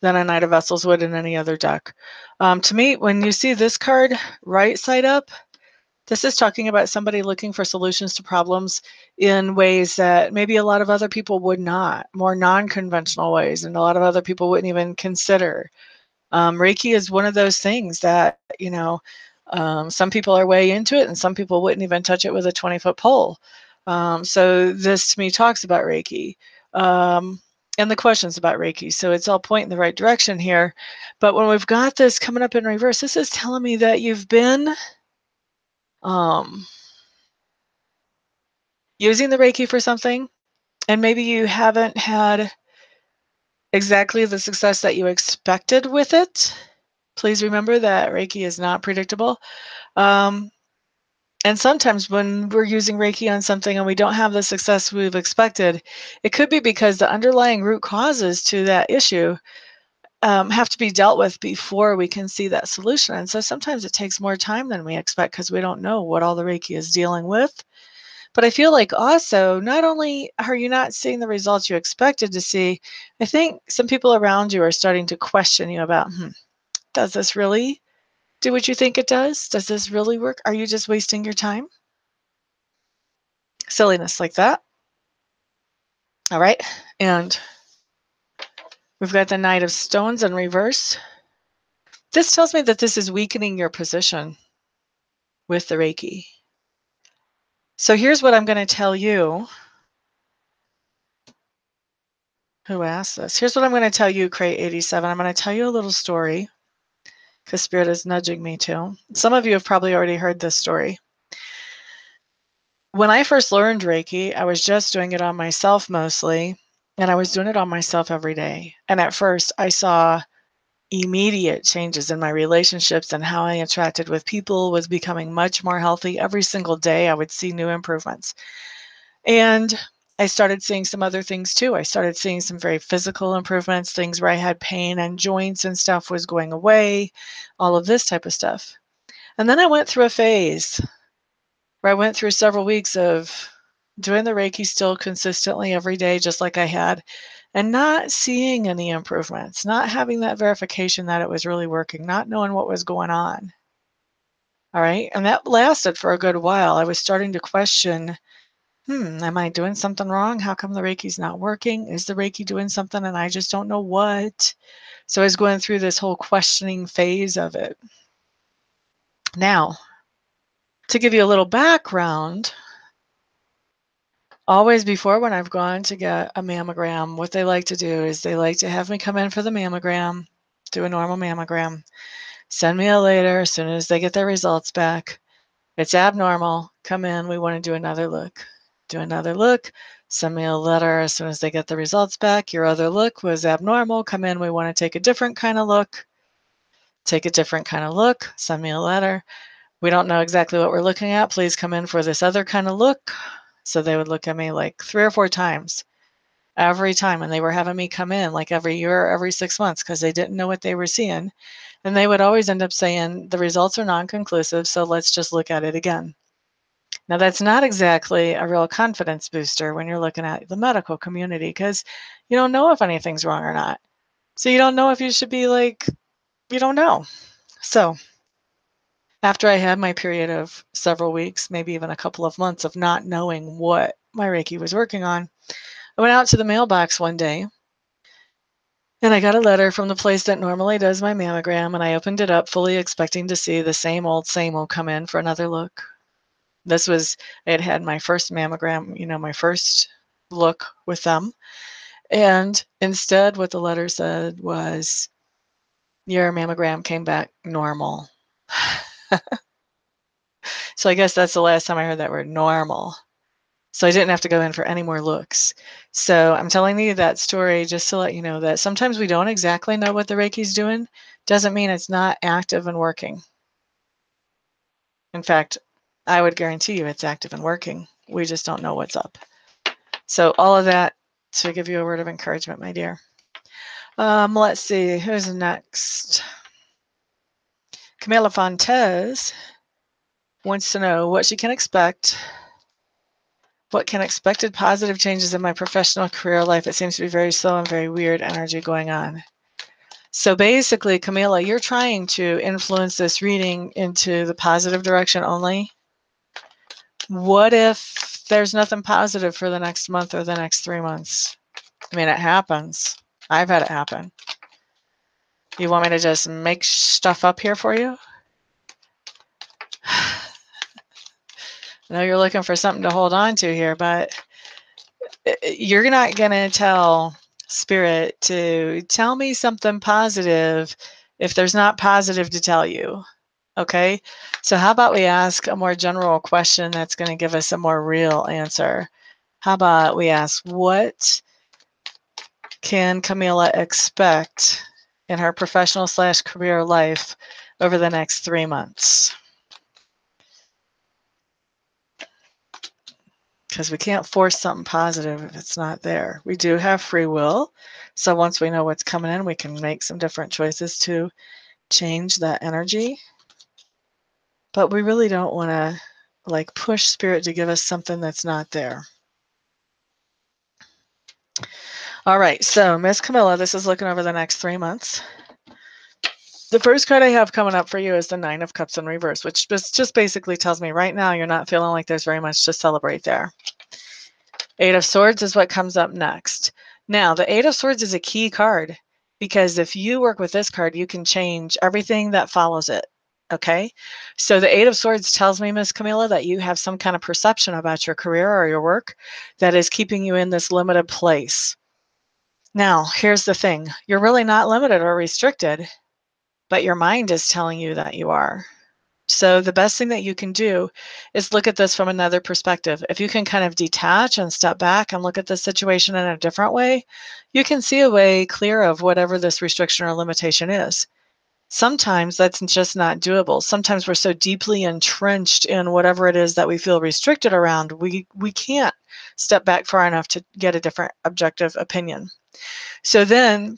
than a Knight of Vessels would in any other deck. To me, when you see this card right side up, this is talking about somebody looking for solutions to problems in ways that maybe a lot of other people would not, more non-conventional ways, and a lot of other people wouldn't even consider. Reiki is one of those things that, some people are way into it and some people wouldn't even touch it with a 20-foot pole. So this to me talks about Reiki and the questions about Reiki. So it's all pointing in the right direction here. But when we've got this coming up in reverse, this is telling me that you've been using the Reiki for something, and maybe you haven't had exactly the success that you expected with it. Please remember that Reiki is not predictable. And sometimes when we're using Reiki on something and we don't have the success we've expected, it could be because the underlying root causes to that issue have to be dealt with before we can see that solution. And so sometimes it takes more time than we expect because we don't know what all the Reiki is dealing with. But I feel like also, not only are you not seeing the results you expected to see, I think some people around you are starting to question you about, does this really do what you think it does? Does this really work? Are you just wasting your time? Silliness like that. All right. And we've got the Knight of Stones in reverse. This tells me that this is weakening your position with the Reiki. So here's what I'm going to tell you. Who asked this? Here's what I'm going to tell you, Cray 87. I'm going to tell you a little story because Spirit is nudging me to. Some of you have probably already heard this story. When I first learned Reiki, I was just doing it on myself mostly, and I was doing it on myself every day. And at first, I saw immediate changes in my relationships, and how I interacted with people was becoming much more healthy. Every single day, I would see new improvements. And I started seeing some other things too. I started seeing some very physical improvements, things where I had pain and joints and stuff was going away, all of this type of stuff. And then I went through a phase where I went through several weeks of doing the Reiki still consistently every day, just like I had, and not seeing any improvements, not having that verification that it was really working, not knowing what was going on. All right. And that lasted for a good while. I was starting to question, am I doing something wrong? How come the Reiki's not working? Is the Reiki doing something and I just don't know what? So I was going through this whole questioning phase of it. Now, to give you a little background, always before when I've gone to get a mammogram, what they like to do is they like to have me come in for the mammogram, do a normal mammogram, send me a later as soon as they get their results back. It's abnormal. Come in. We want to do another look. Do another look. Send me a letter as soon as they get the results back. Your other look was abnormal. Come in. We want to take a different kind of look. Take a different kind of look. Send me a letter. We don't know exactly what we're looking at. Please come in for this other kind of look. So they would look at me like 3 or 4 times every time, and they were having me come in like every year, every 6 months, because they didn't know what they were seeing. And they would always end up saying, the results are non-conclusive, so let's just look at it again. Now, that's not exactly a real confidence booster when you're looking at the medical community, because you don't know if anything's wrong or not. So you don't know if you should be like, you don't know. So after I had my period of several weeks, maybe even a couple of months of not knowing what my Reiki was working on, I went out to the mailbox one day and I got a letter from the place that normally does my mammogram, and I opened it up fully expecting to see the same old come in for another look. This was, I had had my first mammogram, my first look with them. And instead, what the letter said was, your mammogram came back normal. So I guess that's the last time I heard that word, normal. So I didn't have to go in for any more looks. So I'm telling you that story just to let you know that sometimes we don't exactly know what the Reiki's doing. Doesn't mean it's not active and working. In fact, I would guarantee you it's active and working. We just don't know what's up. So all of that to give you a word of encouragement, my dear. Let's see, who's next? Camila Fontes wants to know what she can expect. What can expected positive changes in my professional career life? It seems to be very slow and very weird energy going on. So basically, Camila, you're trying to influence this reading into the positive direction only. What if there's nothing positive for the next month or the next 3 months? I mean, it happens. I've had it happen. You want me to just make stuff up here for you? I know you're looking for something to hold on to here, but you're not going to tell Spirit to tell me something positive if there's not positive to tell you. Okay? So how about we ask a more general question that's going to give us a more real answer? How about we ask, what can Camila expect in her professional/career life over the next 3 months? Because we can't force something positive if it's not there. We do have free will. So once we know what's coming in, we can make some different choices to change that energy. But we really don't want to push Spirit to give us something that's not there. All right, so Miss Camilla, this is looking over the next 3 months. The first card I have coming up for you is the Nine of Cups in reverse, which just basically tells me right now you're not feeling like there's very much to celebrate there. Eight of Swords is what comes up next. Now, the Eight of Swords is a key card because if you work with this card, you can change everything that follows it. Okay? So the Eight of Swords tells me, Miss Camilla, that you have some kind of perception about your career or your work that is keeping you in this limited place. Now, here's the thing. You're really not limited or restricted, but your mind is telling you that you are. So the best thing that you can do is look at this from another perspective. If you can kind of detach and step back and look at the situation in a different way, you can see a way clear of whatever this restriction or limitation is. Sometimes that's just not doable. Sometimes we're so deeply entrenched in whatever it is that we feel restricted around, we can't step back far enough to get a different objective opinion. So then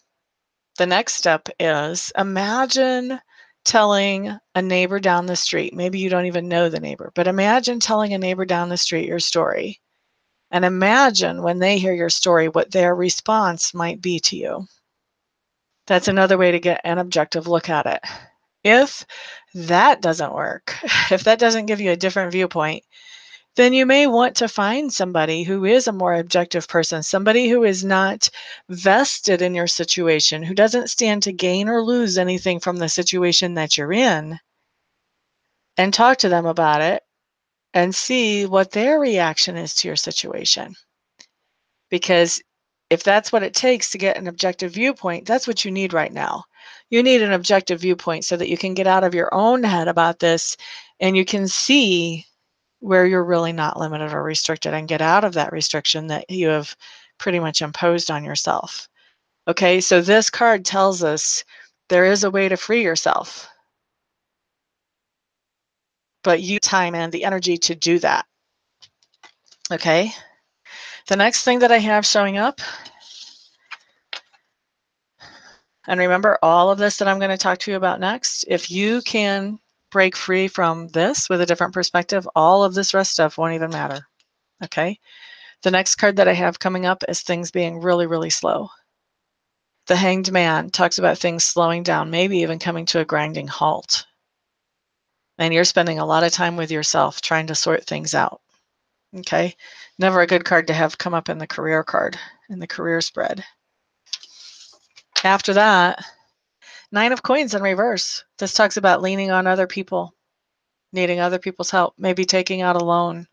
the next step is imagine telling a neighbor down the street. Maybe you don't even know the neighbor, but imagine telling a neighbor down the street your story. And imagine when they hear your story, what their response might be to you. That's another way to get an objective look at it. If that doesn't work, if that doesn't give you a different viewpoint, then you may want to find somebody who is a more objective person, somebody who is not vested in your situation, who doesn't stand to gain or lose anything from the situation that you're in, and talk to them about it and see what their reaction is to your situation. Because if that's what it takes to get an objective viewpoint, that's what you need right now. You need an objective viewpoint so that you can get out of your own head about this and you can see where you're really not limited or restricted and get out of that restriction that you have pretty much imposed on yourself. Okay, so this card tells us there is a way to free yourself, but you time and the energy to do that. Okay. The next thing that I have showing up, and remember all of this that I'm going to talk to you about next, if you can break free from this with a different perspective, all of this rest stuff won't even matter. Okay. The next card that I have coming up is things being really, really slow. The Hanged Man talks about things slowing down, maybe even coming to a grinding halt. And you're spending a lot of time with yourself trying to sort things out. Okay. Never a good card to have come up in the career card, in the career spread. After that, Nine of Coins in reverse. This talks about leaning on other people, needing other people's help, maybe taking out a loan,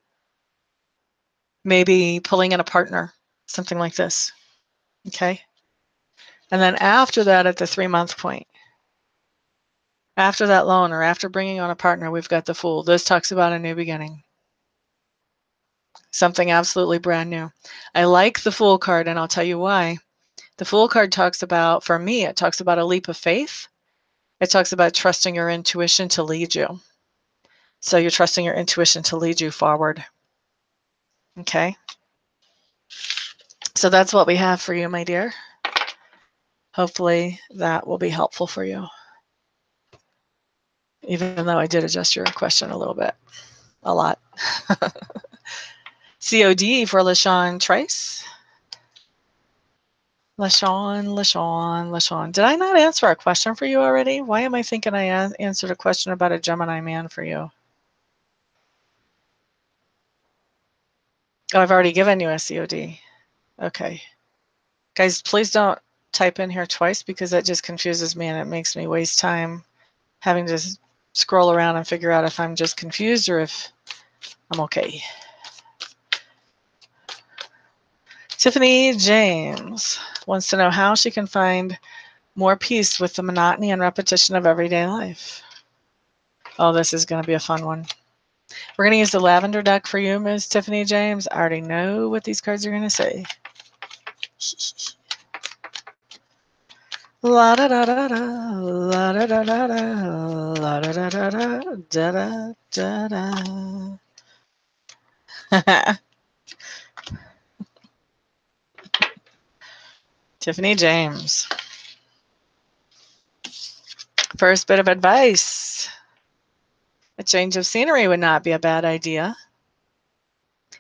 maybe pulling in a partner, something like this. Okay. And then after that, at the 3-month point, after that loan or after bringing on a partner, we've got the Fool. This talks about a new beginning, something absolutely brand new. I like the Fool card, and I'll tell you why. The Fool card talks about, for me, it talks about a leap of faith. It talks about trusting your intuition to lead you. So you're trusting your intuition to lead you forward. Okay. So that's what we have for you, my dear. Hopefully that will be helpful for you. Even though I did adjust your question a little bit, a lot. COD for LaShawn Trice. LaShawn. Did I not answer a question for you already? Why am I thinking I answered a question about a Gemini man for you? Oh, I've already given you a COD. Okay. Guys, please don't type in here twice because that just confuses me and it makes me waste time having to scroll around and figure out if I'm just confused or if I'm okay. Tiffany James wants to know how she can find more peace with the monotony and repetition of everyday life. Oh, this is going to be a fun one. We're going to use the lavender deck for you, Ms. Tiffany James. I already know what these cards are going to say. La da da da da, la da da da da, la da da da da, da da da da. Tiffany James. First bit of advice. A change of scenery would not be a bad idea.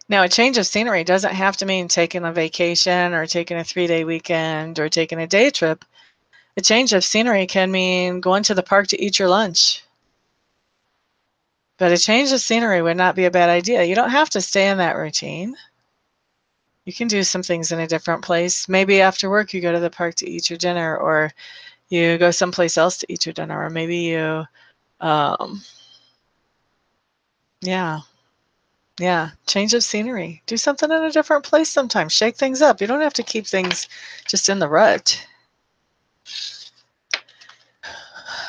Now, a change of scenery doesn't have to mean taking a vacation or taking a 3-day weekend or taking a day trip. A change of scenery can mean going to the park to eat your lunch. But a change of scenery would not be a bad idea. You don't have to stay in that routine. You can do some things in a different place. Maybe after work you go to the park to eat your dinner, or you go someplace else to eat your dinner, or maybe you, change of scenery. Do something in a different place sometimes. Shake things up. You don't have to keep things just in the rut.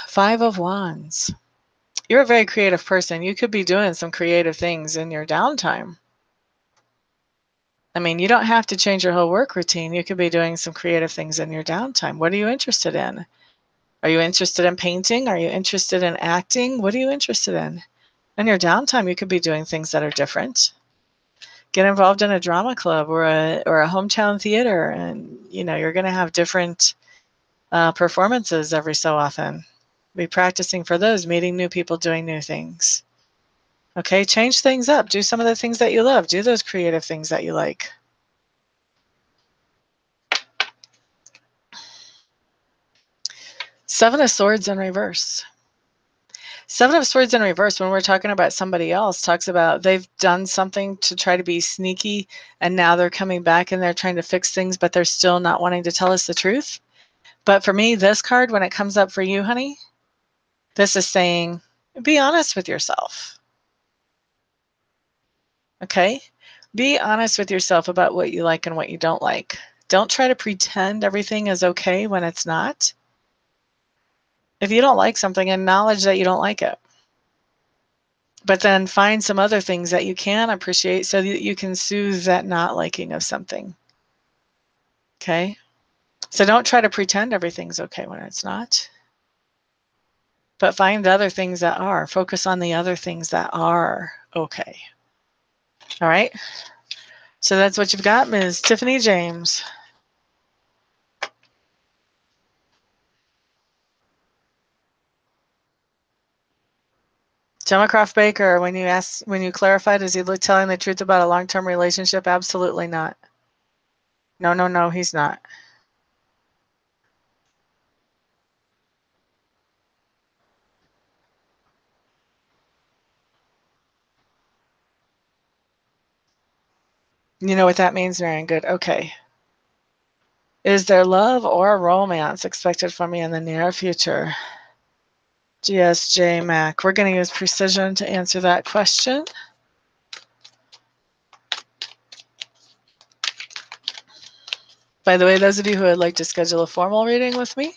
5 of Wands. You're a very creative person. You could be doing some creative things in your downtime. I mean, you don't have to change your whole work routine. You could be doing some creative things in your downtime. What are you interested in? Are you interested in painting? Are you interested in acting? What are you interested in? In your downtime, you could be doing things that are different. Get involved in a drama club or a hometown theater, and you're going to have different performances every so often. Be practicing for those, meeting new people, doing new things. Okay, change things up. Do some of the things that you love. Do those creative things that you like. Seven of Swords in reverse. Seven of Swords in reverse, when we're talking about somebody else, talks about they've done something to try to be sneaky, and now they're coming back and they're trying to fix things, but they're still not wanting to tell us the truth. But for me, this card, when it comes up for you, honey, this is saying, be honest with yourself. Okay? Be honest with yourself about what you like and what you don't like. Don't try to pretend everything is okay when it's not. If you don't like something, acknowledge that you don't like it. But then find some other things that you can appreciate so that you can soothe that not liking of something. Okay? So don't try to pretend everything's okay when it's not. But find the other things that are. Focus on the other things that are okay. All right? So that's what you've got, Ms. Tiffany James. Gemma Croft Baker, when you clarified, is he telling the truth about a long-term relationship? Absolutely not. No, no, no, he's not. You know what that means, Marian? Good. Okay. Is there love or romance expected from me in the near future? GSJ Mac. We're going to use precision to answer that question. By the way, those of you who would like to schedule a formal reading with me,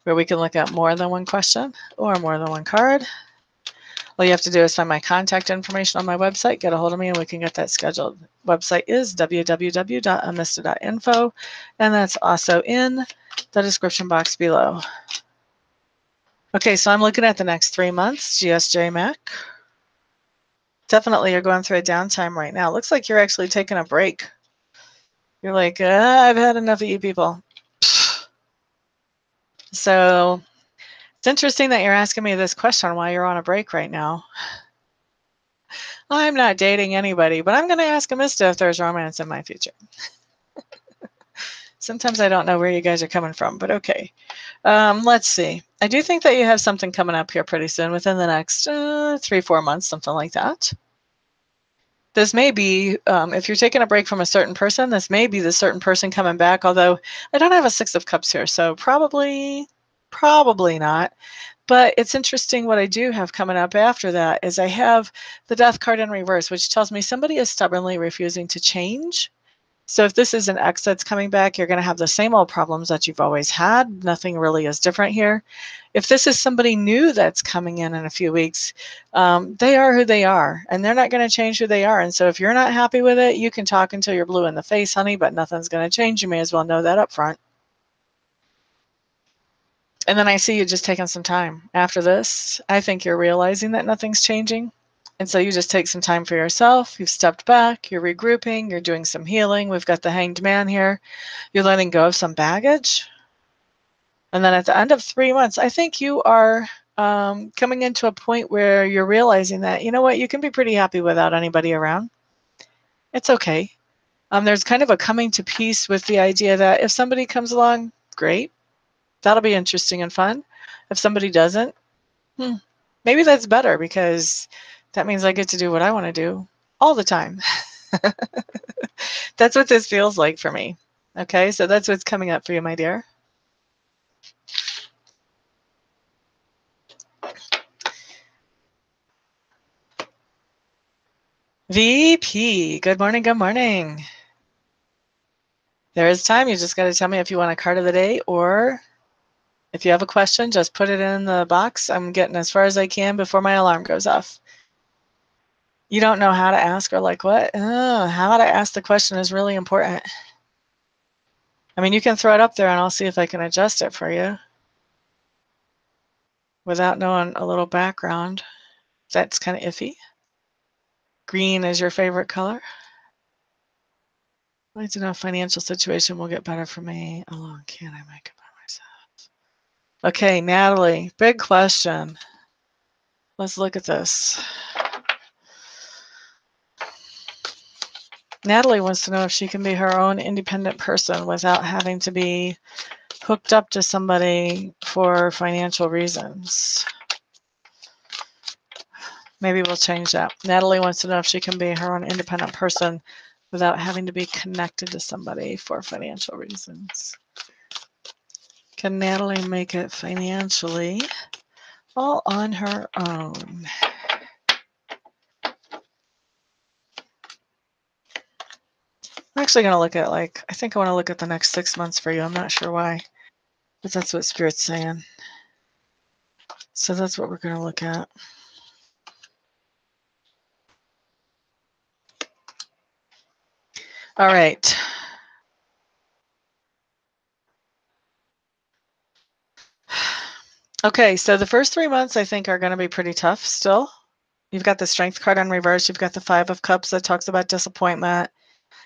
where we can look at more than one question or more than one card, all you have to do is find my contact information on my website, get a hold of me, and we can get that scheduled. Website is www.amista.info, and that's also in the description box below. Okay, so I'm looking at the next 3 months, GSJ Mac. Definitely you're going through a downtime right now. Looks like you're actually taking a break. You're like, I've had enough of you people. So it's interesting that you're asking me this question while you're on a break right now. I'm not dating anybody, but I'm going to ask Amista if there's romance in my future. Sometimes I don't know where you guys are coming from, but okay. Let's see. I do think that you have something coming up here pretty soon, within the next 3-4 months, something like that. This may be, if you're taking a break from a certain person, this may be the certain person coming back, although I don't have a 6 of Cups here, so probably not. But it's interesting, what I do have coming up after that is I have the Death card in reverse, which tells me somebody is stubbornly refusing to change. So if this is an ex that's coming back, you're going to have the same old problems that you've always had. Nothing really is different here. If this is somebody new that's coming in a few weeks, they are who they are, and they're not going to change who they are. And so if you're not happy with it, you can talk until you're blue in the face, honey, but nothing's going to change. You may as well know that up front. And then I see you just taking some time. After this, I think you're realizing that nothing's changing. And so you just take some time for yourself. You've stepped back, you're regrouping, you're doing some healing. We've got the Hanged Man here. You're letting go of some baggage. And then at the end of 3 months, I think you are coming into a point where you're realizing that, you know what, you can be pretty happy without anybody around. It's okay. There's kind of a coming to peace with the idea that if somebody comes along, great. That'll be interesting and fun. If somebody doesn't, maybe that's better, because that means I get to do what I want to do all the time. That's what this feels like for me. Okay, so that's what's coming up for you, my dear. VP, good morning, good morning. There is time. You just got to tell me if you want a card of the day, or if you have a question, just put it in the box. I'm getting as far as I can before my alarm goes off. You don't know how to ask, or like what? How to ask the question is really important. I mean, you can throw it up there and I'll see if I can adjust it for you without knowing a little background. That's kind of iffy. Green is your favorite color. I'd like to know if financial situation will get better for me. How long can I make it by myself? Okay, Natalie, big question. Let's look at this. Natalie wants to know if she can be her own independent person without having to be hooked up to somebody for financial reasons. Maybe we'll change that. Natalie wants to know if she can be her own independent person without having to be connected to somebody for financial reasons. Can Natalie make it financially all on her own? I'm actually going to look at, I think I want to look at the next 6 months for you. I'm not sure why, but that's what Spirit's saying. So that's what we're going to look at. All right. Okay, so the first 3 months I think are going to be pretty tough still. You've got the Strength card on reverse. You've got the 5 of Cups that talks about disappointment.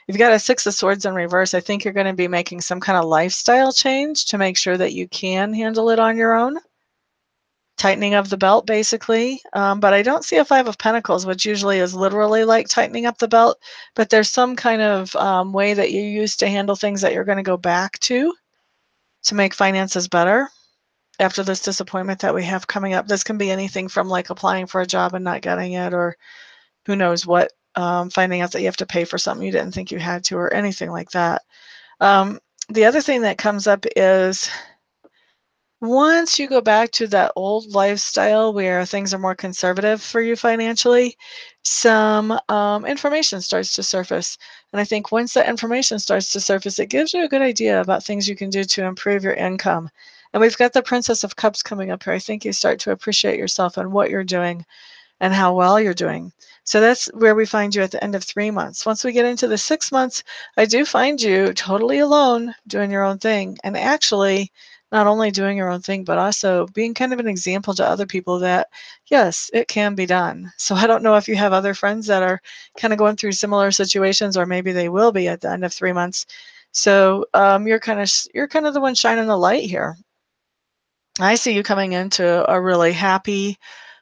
You've got a Six of Swords in reverse. I think you're going to be making some kind of lifestyle change to make sure that you can handle it on your own. Tightening of the belt, basically. But I don't see a Five of Pentacles, which usually is literally like tightening up the belt. But there's some kind of way that you used to handle things that you're going to go back to make finances better after this disappointment that we have coming up. This can be anything from like applying for a job and not getting it, or who knows what, finding out that you have to pay for something you didn't think you had to, or anything like that. The other thing that comes up is once you go back to that old lifestyle where things are more conservative for you financially, some information starts to surface. And I think once that information starts to surface, it gives you a good idea about things you can do to improve your income. And we've got the Princess of Cups coming up here. I think you start to appreciate yourself and what you're doing and how well you're doing. So that's where we find you at the end of 3 months. Once we get into the 6 months, I do find you totally alone doing your own thing. And actually, not only doing your own thing, but also being kind of an example to other people that, yes, it can be done. So I don't know if you have other friends that are kind of going through similar situations, or maybe they will be at the end of 3 months. So you're kind of the one shining the light here. I see you coming into a really happy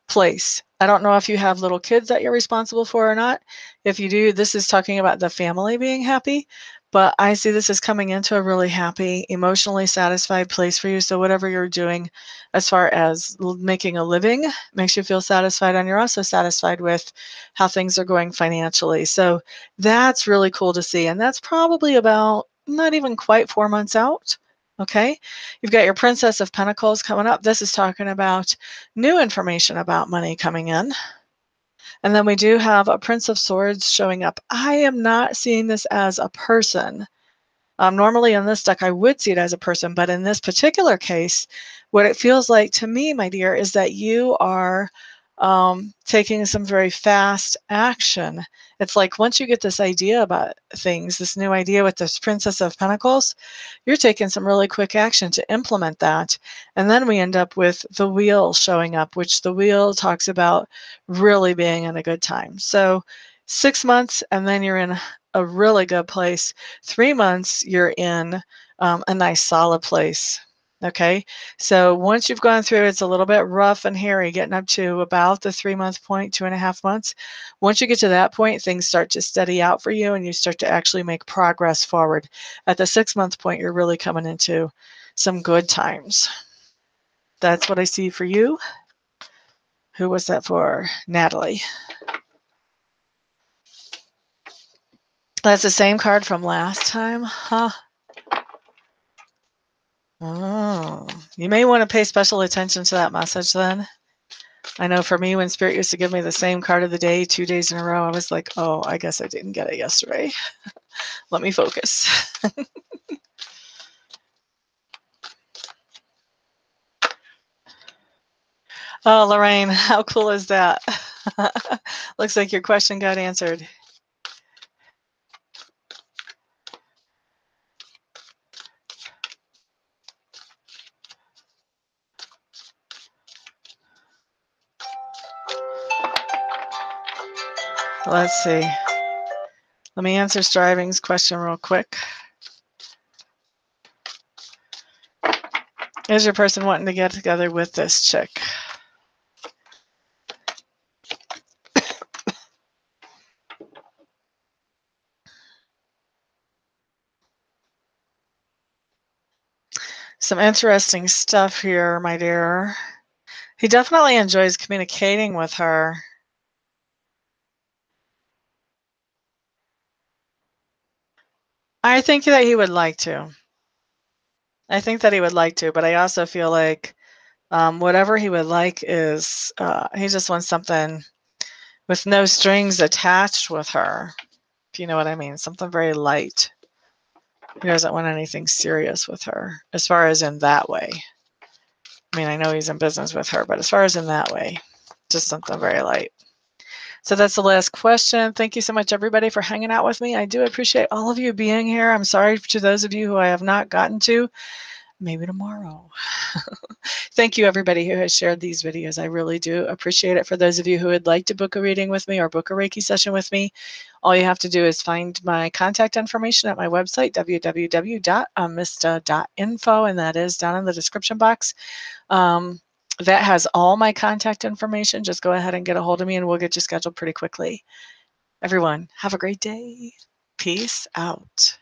place. I don't know if you have little kids that you're responsible for or not. If you do, this is talking about the family being happy, but I see this as coming into a really happy, emotionally satisfied place for you. So whatever you're doing as far as making a living makes you feel satisfied, and you're also satisfied with how things are going financially. So that's really cool to see. And that's probably about not even quite 4 months out. Okay. You've got your Princess of Pentacles coming up. This is talking about new information about money coming in. And then we do have a Prince of Swords showing up. I am not seeing this as a person. Normally in this deck, I would see it as a person, but in this particular case, what it feels like to me, my dear, is that you are taking some very fast action. It's like once you get this idea about things, this new idea with this Princess of Pentacles, you're taking some really quick action to implement that. And then we end up with the Wheel showing up, which the Wheel talks about really being in a good time. So 6 months, and then you're in a really good place. 3 months, you're in a nice solid place. Okay, so once you've gone through, it's a little bit rough and hairy getting up to about the 3 month point, 2.5 months. Once you get to that point, things start to steady out for you and you start to actually make progress forward. At the 6 month point, you're really coming into some good times. That's what I see for you. Who was that for? Natalie. That's the same card from last time, huh? Oh, you may want to pay special attention to that message then. I know for me, when Spirit used to give me the same card of the day 2 days in a row, I was like, oh, I guess I didn't get it yesterday. Let me focus. Oh, Lorraine, how cool is that? Looks like your question got answered. Let's see. Let me answer Striving's question real quick. Is your person wanting to get together with this chick? Some interesting stuff here, my dear. He definitely enjoys communicating with her. I think that he would like to. I think that he would like to, but I also feel like whatever he would like is, he just wants something with no strings attached with her, if you know what I mean. Something very light. He doesn't want anything serious with her, as far as in that way. I mean, I know he's in business with her, but as far as in that way, just something very light. So that's the last question. Thank you so much, everybody, for hanging out with me. I do appreciate all of you being here. I'm sorry to those of you who I have not gotten to. maybe tomorrow. Thank you, everybody who has shared these videos. I really do appreciate it. For those of you who would like to book a reading with me or book a Reiki session with me, all you have to do is find my contact information at my website, www.amista.info, and that is down in the description box. That has all my contact information. Just go ahead and get a hold of me, and we'll get you scheduled pretty quickly. Everyone, have a great day. Peace out.